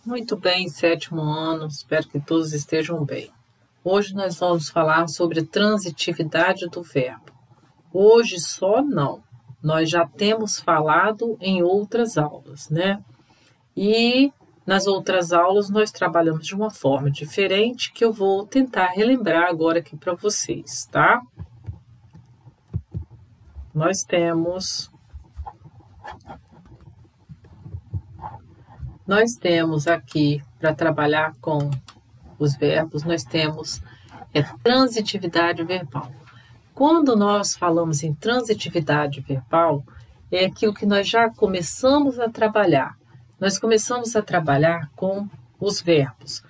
Muito bem, sétimo ano, espero que todos estejam bem. Hoje nós vamos falar sobre transitividade do verbo. Hoje só não, nós já temos falado em outras aulas, né? E nas outras aulas nós trabalhamos de uma forma diferente que eu vou tentar relembrar agora aqui para vocês, tá? Nós temos aqui, para trabalhar com os verbos, nós temos transitividade verbal. Quando nós falamos em transitividade verbal, é aquilo que nós já começamos a trabalhar. Nós começamos a trabalhar com os verbos.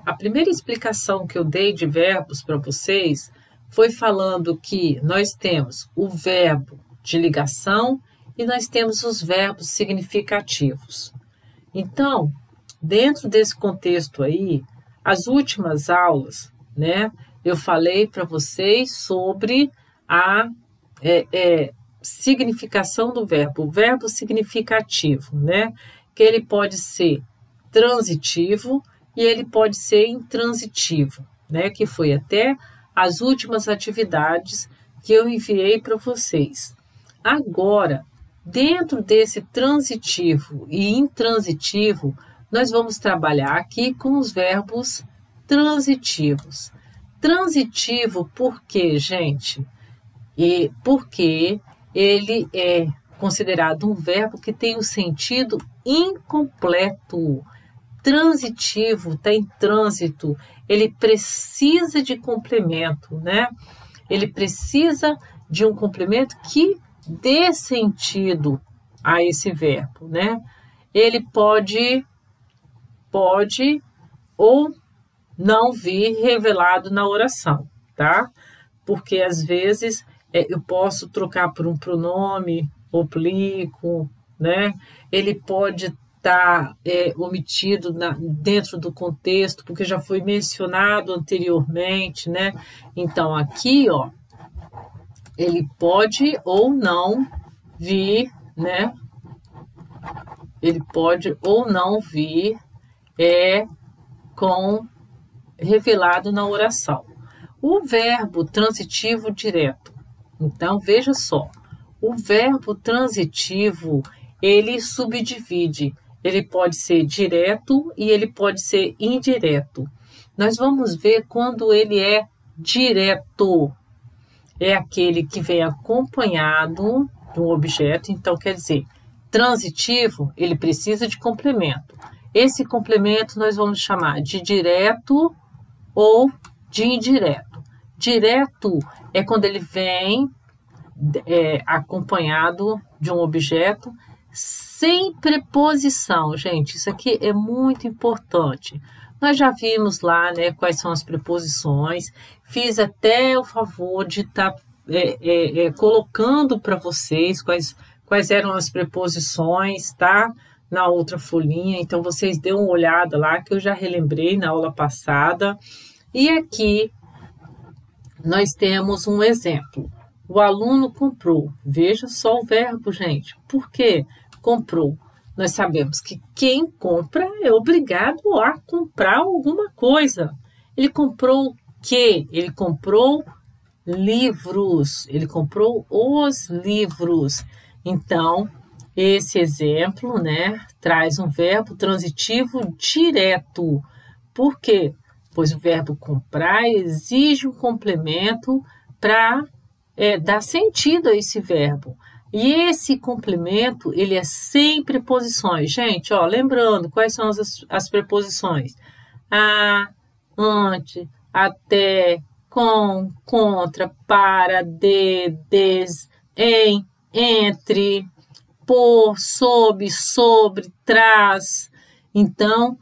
A primeira explicação que eu dei de verbos para vocês foi falando que nós temos o verbo de ligação e nós temos os verbos significativos. Então, dentro desse contexto aí, as últimas aulas, né, eu falei para vocês sobre a significação do verbo, o verbo significativo, né, que ele pode ser transitivo e ele pode ser intransitivo, né, que foi até as últimas atividades que eu enviei para vocês. Agora, dentro desse transitivo e intransitivo, nós vamos trabalhar aqui com os verbos transitivos. Transitivo por quê, gente? Porque ele é considerado um verbo que tem um sentido incompleto. Transitivo, está em trânsito, ele precisa de complemento, né? Ele precisa de um complemento que dê sentido a esse verbo, né? Ele pode ou não vir revelado na oração, tá? Porque às vezes eu posso trocar por um pronome oblíquo, né? Ele pode estar omitido dentro do contexto, porque já foi mencionado anteriormente, né? Então aqui, ó, ele pode ou não vir, né? Ele pode ou não vir revelado na oração. O verbo transitivo direto. Então, veja só. O verbo transitivo, ele subdivide. Ele pode ser direto e ele pode ser indireto. Nós vamos ver quando ele é direto. É aquele que vem acompanhado de um objeto. Então, quer dizer, transitivo, ele precisa de complemento. Esse complemento nós vamos chamar de direto ou de indireto. Direto é quando ele vem acompanhado de um objeto sem preposição. Gente, isso aqui é muito importante. Nós já vimos lá, né, quais são as preposições. Fiz até o favor de estar colocando para vocês quais eram as preposições, tá? Na outra folhinha, então vocês dêem uma olhada lá, que eu já relembrei na aula passada. E aqui nós temos um exemplo. O aluno comprou. Veja só o verbo, gente. Por quê? Comprou. Nós sabemos que quem compra é obrigado a comprar alguma coisa. Ele comprou o quê? Ele comprou livros. Ele comprou os livros. Então, esse exemplo, né, traz um verbo transitivo direto. Por quê? Pois o verbo comprar exige um complemento para dar sentido a esse verbo. E esse complemento, ele é sem preposições. Gente, ó, lembrando, quais são as preposições? A, ante, até, com, contra, para, de, des, em, entre, por, sob, sobre, traz. Então,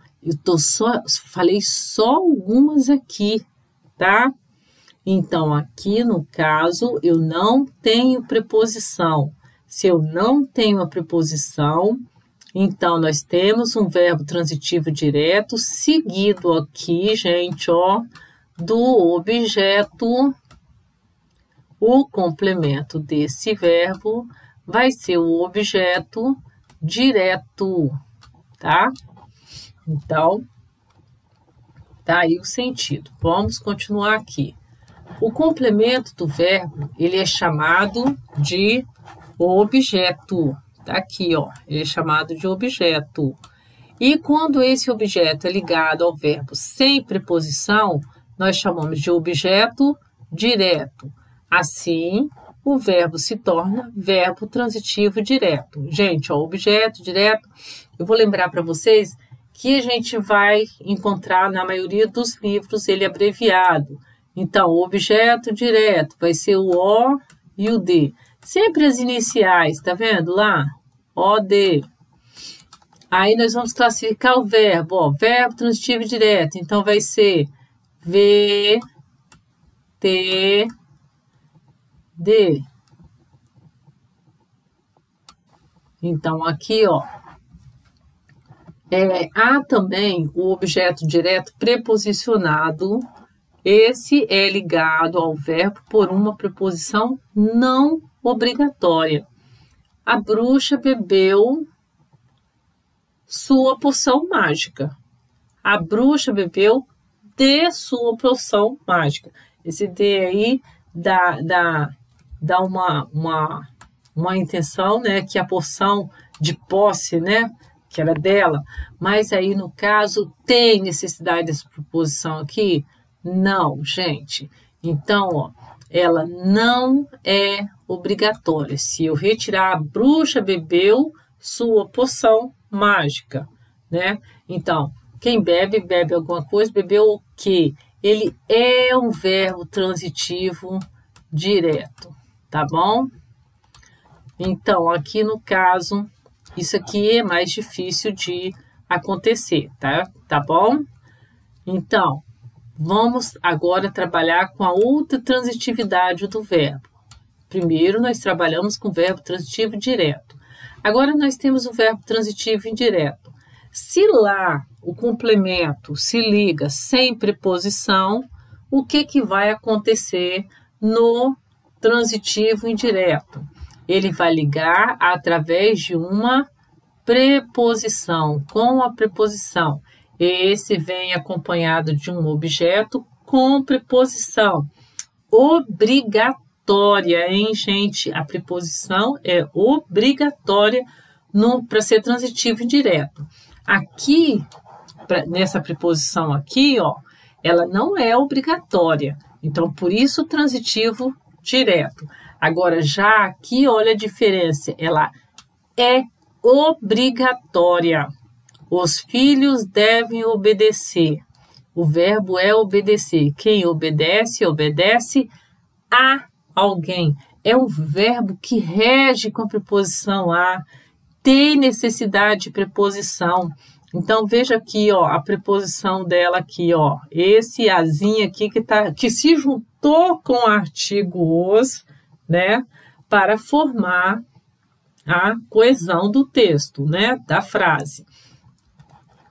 falei só algumas aqui, tá? Então, aqui no caso, eu não tenho preposição. Se eu não tenho a preposição, então nós temos um verbo transitivo direto, seguido aqui, gente, ó, do objeto. O complemento desse verbo vai ser o objeto direto, tá? Então, tá aí o sentido. Vamos continuar aqui. O complemento do verbo, ele é chamado de objeto. Tá aqui, ó. Ele é chamado de objeto. E quando esse objeto é ligado ao verbo sem preposição, nós chamamos de objeto direto. Assim, o verbo se torna verbo transitivo direto. Gente, ó, objeto direto, eu vou lembrar para vocês que a gente vai encontrar na maioria dos livros ele abreviado. Então, o objeto direto vai ser o O e o D. Sempre as iniciais, tá vendo lá? O, D. Aí nós vamos classificar o verbo, ó, verbo transitivo direto. Então, vai ser V, T, D. Então, aqui, ó, há também o objeto direto preposicionado. Esse é ligado ao verbo por uma preposição não obrigatória. A bruxa bebeu sua poção mágica. A bruxa bebeu de sua poção mágica. Esse de aí dá uma intenção, né, que a porção de posse, né, que era dela, mas aí no caso tem necessidade dessa preposição aqui? Não, gente. Então, ó, ela não é obrigatória. Se eu retirar a bruxa bebeu sua poção mágica, né? Então, quem bebe, bebe alguma coisa, bebeu o quê? Ele é um verbo transitivo direto, tá bom? Então, aqui no caso, isso aqui é mais difícil de acontecer, tá? Tá bom? Então, vamos agora trabalhar com a outra transitividade do verbo. Primeiro, nós trabalhamos com o verbo transitivo direto. Agora, nós temos o verbo transitivo indireto. Se lá o complemento se liga sem preposição, o que vai acontecer no transitivo indireto? Ele vai ligar através de uma preposição, com a preposição. Esse vem acompanhado de um objeto com preposição obrigatória, hein, gente? A preposição é obrigatória para ser transitivo indireto. Aqui, nessa preposição aqui, ó, ela não é obrigatória. Então, por isso, transitivo direto. Agora, já aqui, olha a diferença. Ela é obrigatória. Os filhos devem obedecer. O verbo é obedecer. Quem obedece, obedece a alguém. É um verbo que rege com a preposição a, tem necessidade de preposição. Então, veja aqui, ó, a preposição dela aqui, ó. Esse azinho aqui que se juntou com o artigo os, né, para formar a coesão do texto, né, da frase.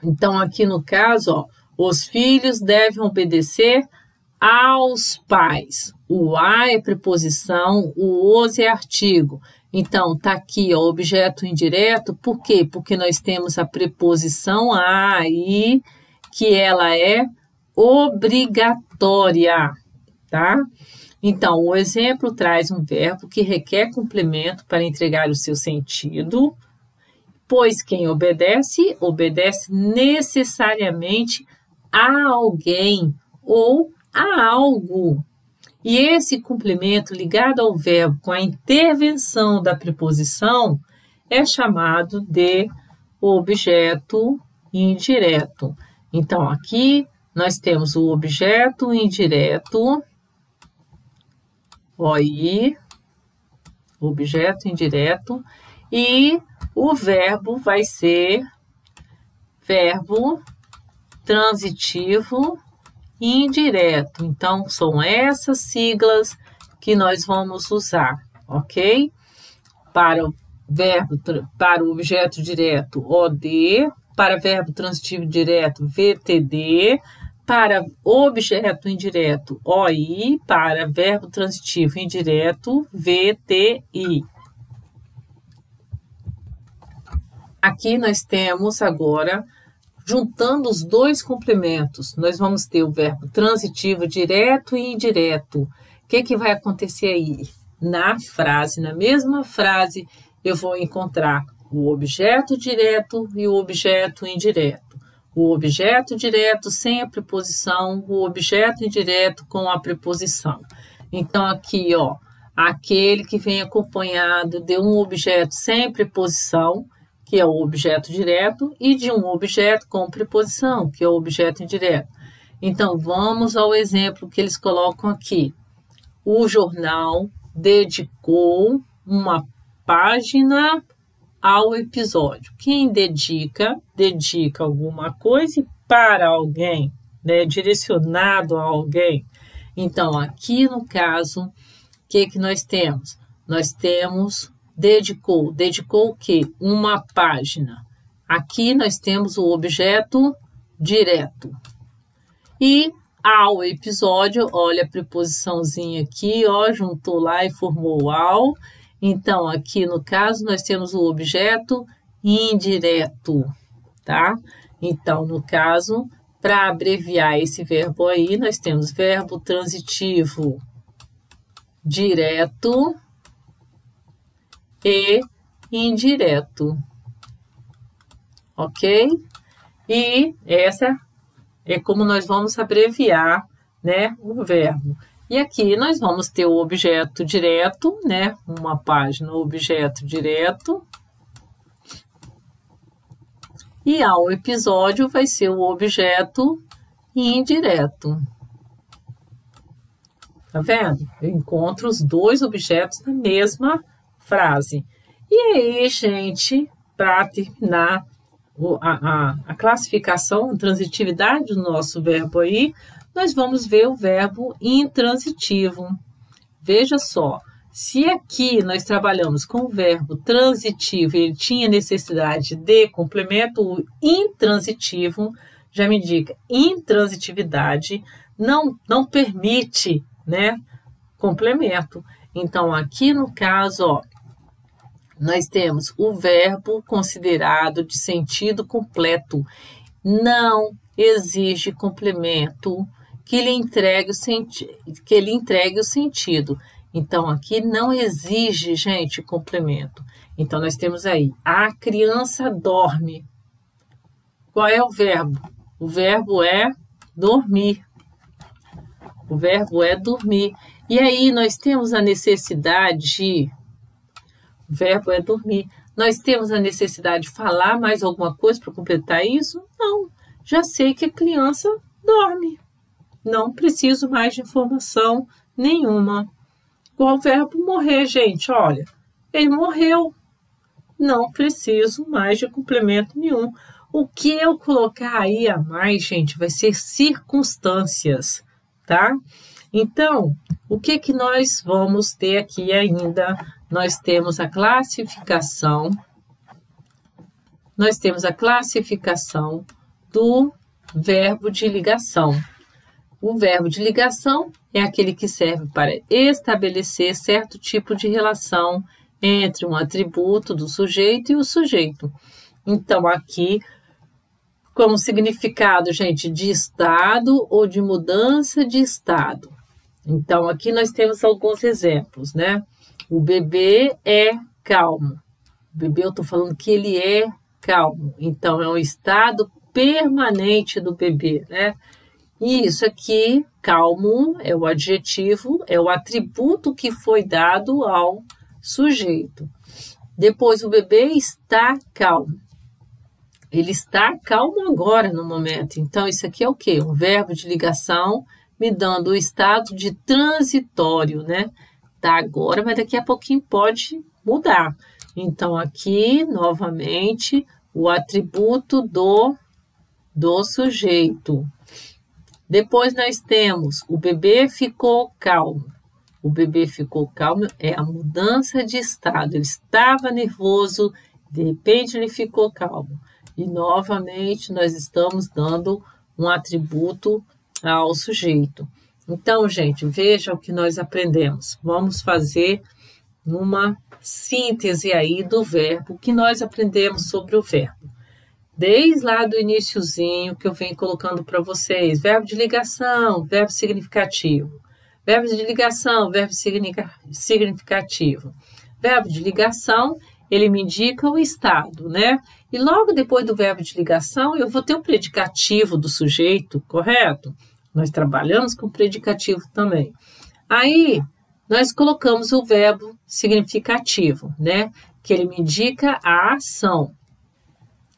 Então, aqui no caso, ó, os filhos devem obedecer aos pais. O a é preposição, o os é artigo. Então, tá aqui, ó, objeto indireto. Por quê? Porque nós temos a preposição a aí, que ela é obrigatória, tá? Então, o exemplo traz um verbo que requer complemento para entregar o seu sentido, pois quem obedece, obedece necessariamente a alguém ou a algo. E esse complemento ligado ao verbo com a intervenção da preposição é chamado de objeto indireto. Então, aqui nós temos o objeto indireto, ó aí, objeto indireto, e o verbo vai ser verbo transitivo indireto. Então, são essas siglas que nós vamos usar, ok? Para o objeto direto, OD, para verbo transitivo direto, VTD, para objeto indireto, OI, para verbo transitivo indireto, VTI. Aqui nós temos agora, juntando os dois complementos, nós vamos ter o verbo transitivo direto e indireto. O que vai acontecer aí? Na frase, na mesma frase, eu vou encontrar o objeto direto e o objeto indireto. O objeto direto sem a preposição, o objeto indireto com a preposição. Então, aqui, ó, aquele que vem acompanhado de um objeto sem preposição, que é o objeto direto, e de um objeto com preposição, que é o objeto indireto. Então, vamos ao exemplo que eles colocam aqui. O jornal dedicou uma página ao episódio. Quem dedica alguma coisa para alguém, né? Direcionado a alguém. Então, aqui no caso, o que nós temos? Nós temos dedicou. Dedicou o quê? Uma página. Aqui nós temos o objeto direto. E ao episódio, olha a preposiçãozinha aqui, ó, juntou lá e formou ao. Então, aqui no caso, nós temos o objeto indireto, tá? Então, no caso, para abreviar esse verbo aí, nós temos verbo transitivo direto e indireto, ok? E essa é como nós vamos abreviar, né, o verbo. E aqui nós vamos ter o objeto direto, né, uma página, objeto direto. E ao episódio vai ser o objeto indireto. Tá vendo? Eu encontro os dois objetos na mesma frase. E aí, gente, para terminar a classificação, a transitividade do nosso verbo aí, nós vamos ver o verbo intransitivo. Veja só, se aqui nós trabalhamos com o verbo transitivo e ele tinha necessidade de complemento, o intransitivo já me indica intransitividade, não permite, né, complemento. Então, aqui no caso, ó, nós temos o verbo considerado de sentido completo. Não exige complemento que lhe entregue o sentido. Então, aqui não exige, gente, complemento. Então, nós temos aí, a criança dorme. Qual é o verbo? O verbo é dormir. O verbo é dormir. E aí, nós temos a necessidade... O verbo é dormir. Nós temos a necessidade de falar mais alguma coisa para completar isso? Não. Já sei que a criança dorme. Não preciso mais de informação nenhuma. Qual o verbo morrer, gente? Olha, ele morreu. Não preciso mais de complemento nenhum. O que eu colocar aí a mais, gente, vai ser circunstâncias, tá? Então, o que nós vamos ter aqui ainda? Nós temos a classificação. Nós temos a classificação do verbo de ligação. O verbo de ligação é aquele que serve para estabelecer certo tipo de relação entre um atributo do sujeito e o sujeito. Então, aqui, como significado, gente, de estado ou de mudança de estado. Então, aqui nós temos alguns exemplos, né? O bebê é calmo. O bebê, eu estou falando que ele é calmo. Então, é um estado permanente do bebê, né? E isso aqui, calmo, é o adjetivo, é o atributo que foi dado ao sujeito. Depois, o bebê está calmo. Ele está calmo agora, no momento. Então, isso aqui é o quê? Um verbo de ligação me dando o estado de transitório, né? Tá agora, mas daqui a pouquinho pode mudar. Então, aqui, novamente, o atributo do sujeito. Depois nós temos o bebê ficou calmo. O bebê ficou calmo é a mudança de estado. Ele estava nervoso, de repente ele ficou calmo. E novamente nós estamos dando um atributo ao sujeito. Então, gente, veja o que nós aprendemos. Vamos fazer uma síntese aí do verbo que nós aprendemos sobre o verbo. desde lá do iniciozinho que eu venho colocando para vocês. Verbo de ligação, verbo significativo. Verbo de ligação, verbo significativo. Verbo de ligação, ele me indica o estado, né? E logo depois do verbo de ligação, eu vou ter o predicativo do sujeito, correto? Nós trabalhamos com predicativo também. Aí, nós colocamos o verbo significativo, né? Que ele me indica a ação.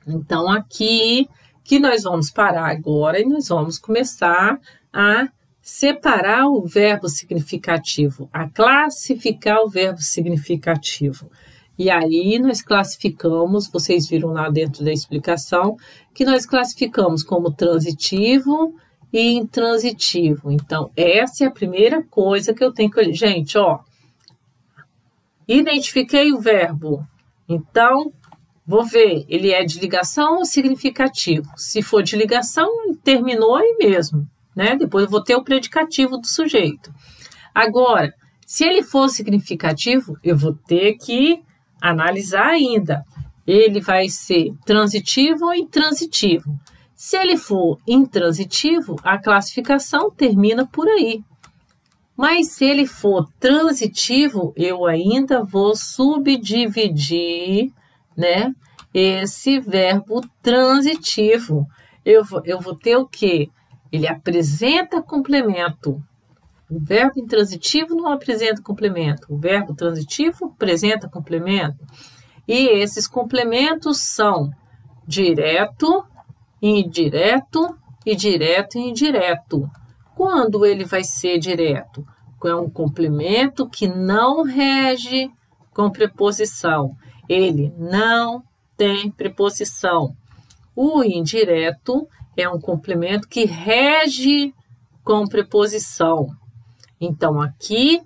Então, aqui que nós vamos parar agora e nós vamos começar a separar o verbo significativo, a classificar o verbo significativo. E aí nós classificamos, vocês viram lá dentro da explicação, que nós classificamos como transitivo e intransitivo. Então, essa é a primeira coisa que eu tenho que... Gente, ó, identifiquei o verbo. Então, vou ver, ele é de ligação ou significativo? Se for de ligação, terminou aí mesmo, né? Depois eu vou ter o predicativo do sujeito. Agora, se ele for significativo, eu vou ter que analisar ainda. Ele vai ser transitivo ou intransitivo? Se ele for intransitivo, a classificação termina por aí. Mas se ele for transitivo, eu ainda vou subdividir, né, esse verbo transitivo. Eu vou ter o quê? Ele apresenta complemento. O verbo intransitivo não apresenta complemento. O verbo transitivo apresenta complemento. E esses complementos são direto, indireto e direto e indireto. Quando ele vai ser direto? É um complemento que não rege com preposição. Ele não tem preposição. O indireto é um complemento que rege com preposição. Então, aqui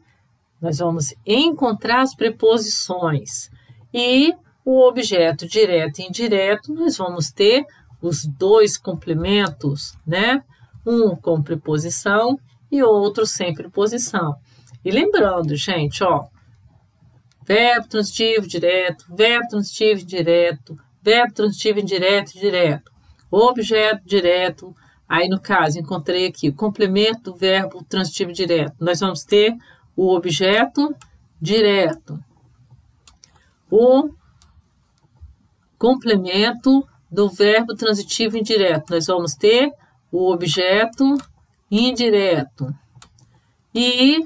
nós vamos encontrar as preposições. E o objeto direto e indireto, nós vamos ter os dois complementos, né? Um com preposição e outro sem preposição. E lembrando, gente, ó, verbo transitivo direto, verbo transitivo indireto, verbo transitivo indireto e direto, objeto direto. Aí, no caso, encontrei aqui o complemento do verbo transitivo direto. Nós vamos ter o objeto direto, o complemento do verbo transitivo indireto. Nós vamos ter o objeto indireto e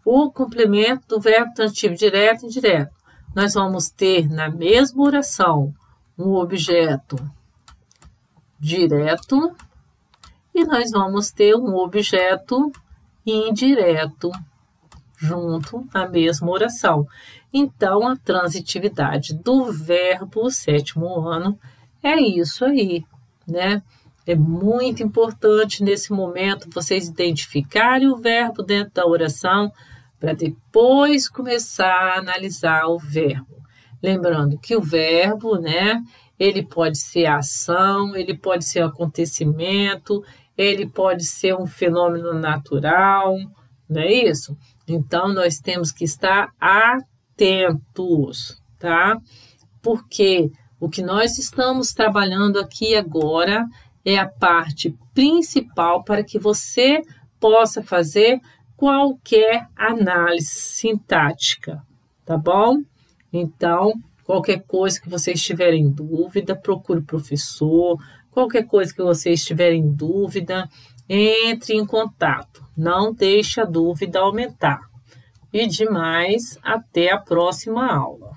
o complemento do verbo transitivo direto e indireto. Nós vamos ter na mesma oração um objeto direto e nós vamos ter um objeto indireto junto na mesma oração. Então, a transitividade do verbo sétimo ano é isso aí, né? É muito importante nesse momento vocês identificarem o verbo dentro da oração para depois começar a analisar o verbo. Lembrando que o verbo, né, ele pode ser ação, ele pode ser acontecimento, ele pode ser um fenômeno natural, não é isso? Então, nós temos que estar atentos, tá? Porque o que nós estamos trabalhando aqui agora é a parte principal para que você possa fazer qualquer análise sintática, tá bom? Então, qualquer coisa que vocês tiverem dúvida, procure o professor. Qualquer coisa que vocês tiverem dúvida, entre em contato. Não deixe a dúvida aumentar. E demais, até a próxima aula.